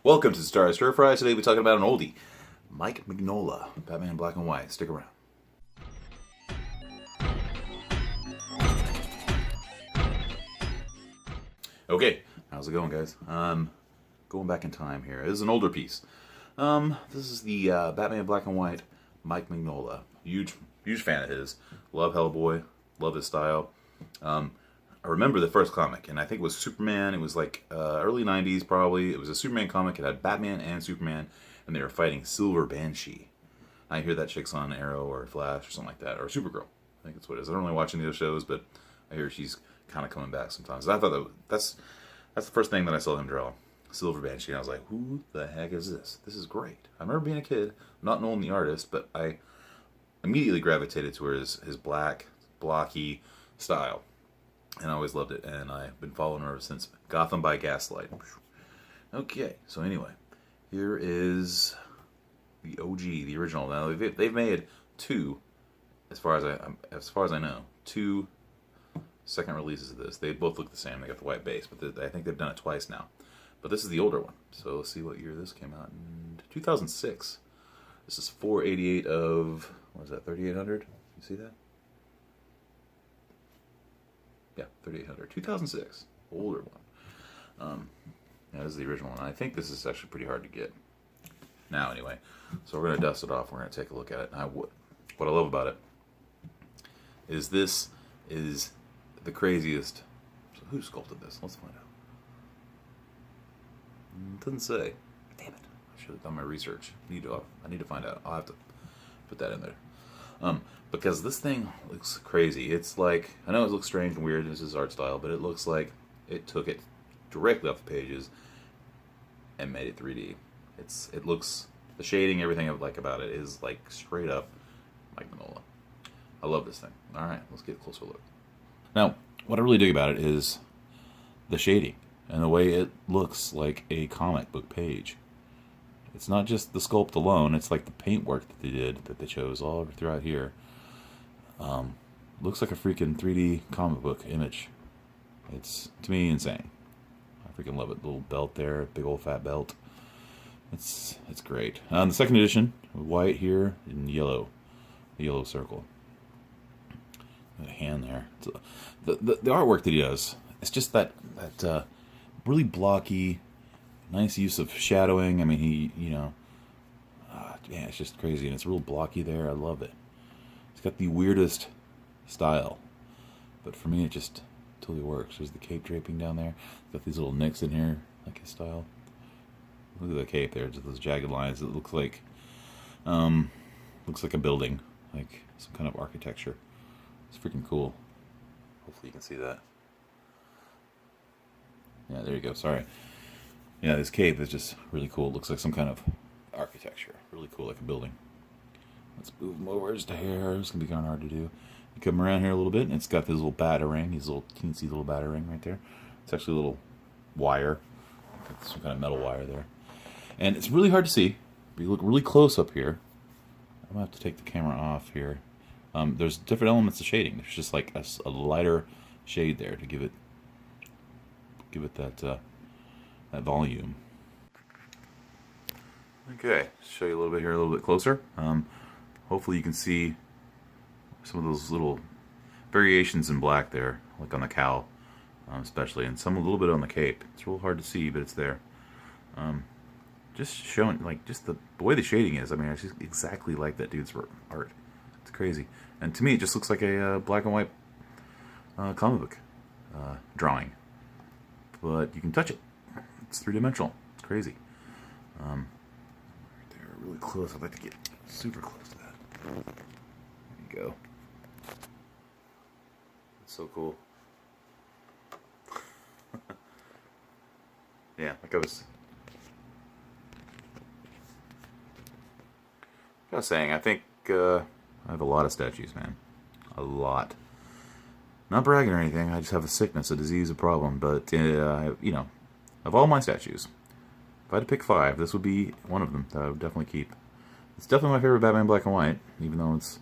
Welcome to Star Stir Fry. Today we're talking about an oldie, Mike Mignola, Batman Black and White. Stick around. Okay, how's it going, guys? Going back in time here. This is an older piece. This is the Batman Black and White, Mike Mignola. Huge fan of his. Love Hellboy. Love his style. I remember the first comic, and I think it was Superman. It was like early 90s, probably. It was a Superman comic. It had Batman and Superman, and they were fighting Silver Banshee. I hear that chick's on Arrow or Flash or something like that, or Supergirl. I think that's what it is. I don't really watch any of those shows, but I hear she's kind of coming back sometimes. And I thought that's the first thing that I saw him draw, Silver Banshee. And I was like, who the heck is this? This is great. I remember being a kid, not knowing the artist, but I immediately gravitated towards his black, blocky style. And I always loved it, and I've been following her ever since. Gotham by Gaslight. Okay, so anyway, here is the OG, the original. Now they've made two, as far as I know, two second releases of this. They both look the same. They got the white base, but I think they've done it twice now. But this is the older one. So let's see what year this came out in. 2006. This is 488 of, what is that? 3800. You see that? Yeah, 3800. 2006. Older one. Yeah, this is the original one. I think this is actually pretty hard to get. Now, anyway. So we're going to dust it off. We're going to take a look at it. What I love about it is this is the craziest. So who sculpted this? Let's find out. It doesn't say. Damn it. I should have done my research. I need to find out. I'll have to put that in there. Because this thing looks crazy. It's like, I know it looks strange and weird, this is art style, but it looks like it took it directly off the pages and made it 3D. It looks, the shading, everything I like about it is like straight up Mike Mignola. I love this thing. Alright, let's get a closer look. Now, what I really dig about it is the shading and the way it looks like a comic book page. It's not just the sculpt alone, it's like the paintwork that they did, that they chose all over throughout here. Looks like a freaking 3D comic book image. It's, to me, insane. I freaking love it. Little belt there, big old fat belt. It's great. The second edition, white here and yellow. The yellow circle. Got a hand there. The artwork that he does, it's just that really blocky, nice use of shadowing. I mean, yeah, it's just crazy, and it's real blocky there. I love it. It's got the weirdest style, but for me, it just totally works. There's the cape draping down there. Got these little nicks in here, like his style. Look at the cape there, just those jagged lines. It looks like a building, like some kind of architecture. It's freaking cool. Hopefully, you can see that. Yeah, there you go. Sorry. Yeah, this cape is just really cool. It looks like some kind of architecture. Really cool, like a building. Let's move them over to here. It's going to be kind of hard to do. You come around here a little bit, and it's got this little batarang. These little teensy little batarang right there. It's actually a little wire. Some kind of metal wire there. And it's really hard to see. If you look really close up here, I'm going to have to take the camera off here. There's different elements of shading. There's just like a lighter shade there to give it that volume. Okay, show you a little bit here, a little bit closer. Hopefully you can see some of those little variations in black there, like on the cowl, especially, and some a little bit on the cape. It's real hard to see, but it's there. Just showing, like, just the way the shading is. I mean, it's just exactly like that dude's art. It's crazy. And to me, it just looks like a black and white comic book drawing. But you can touch it. It's three-dimensional. It's crazy. Right there, really close. I'd like to get super close to that. There you go. It's so cool. Yeah, like I was saying, I think I have a lot of statues, man. A lot. Not bragging or anything. I just have a sickness, a disease, a problem. But, of all my statues, if I had to pick 5, this would be one of them that I would definitely keep. It's definitely my favorite Batman Black and White, even though it's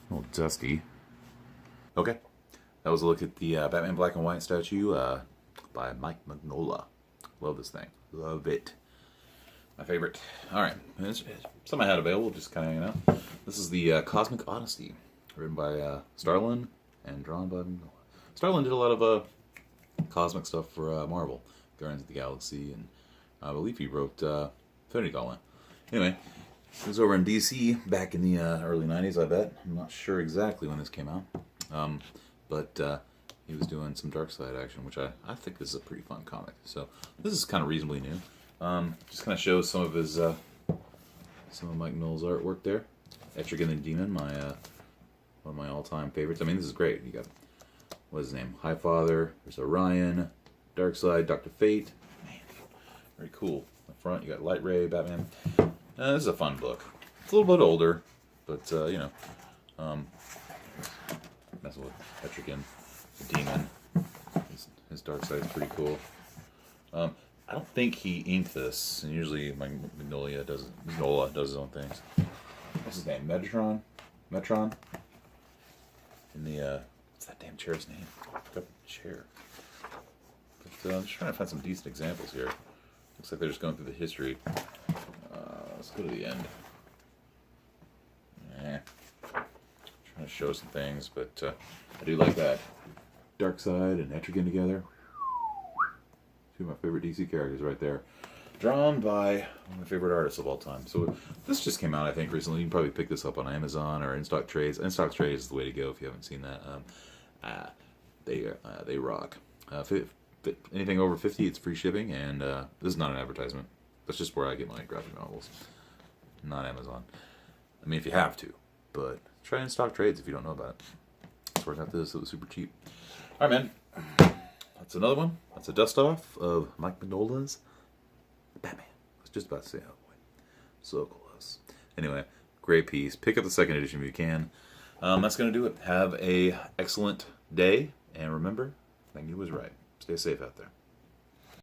a little dusty. Okay, that was a look at the Batman Black and White statue by Mike Mignola. Love this thing. Love it. My favorite. All right, it's something I had available, just kind of hanging out. This is the Cosmic Odyssey, written by Starlin and drawn by Mignola. Starlin did a lot of cosmic stuff for Marvel, Guardians of the Galaxy, and I believe he wrote Infinity Gauntlet. Anyway, he was over in DC back in the early '90s, I bet. I'm not sure exactly when this came out, but he was doing some dark side action, which I think is a pretty fun comic. So this is kind of reasonably new. Just kind of shows some of his some of Mike Mignola's artwork there. Etrigan the Demon, my one of my all-time favorites. I mean, this is great. You got, what's his name? Highfather. There's Orion, Darkseid, Dr. Fate. Man, very cool. In the front, you got Light Ray, Batman. This is a fun book. It's a little bit older, but you know, messing with Etrigan the Demon. His Darkseid is pretty cool. I don't think he inked this, and usually Mignola does his own things. What's his name? Metron? In the, what's that damn chair's name? Pick up the chair. But I'm just trying to find some decent examples here. Looks like they're just going through the history. Let's go to the end. Trying to show some things, but I do like that. Darkseid and Etrigan together. Two of my favorite DC characters right there. Drawn by one of my favorite artists of all time. So this just came out, I think, recently. You can probably pick this up on Amazon or In Stock Trades. In Stock Trades is the way to go if you haven't seen that. They rock. Anything over 50, it's free shipping, and this is not an advertisement. That's just where I get my graphic novels, not Amazon. I mean, if you have to, but try In Stock Trades if you don't know about it. That's where I got this. It was super cheap. All right, man. That's another one. That's a dust off of Mike Mignola's Batman. I was just about to say Hellboy. So close. Anyway, great piece. Pick up the second edition if you can. That's going to do it. Have a excellent day. And remember, Magnew was right. Stay safe out there.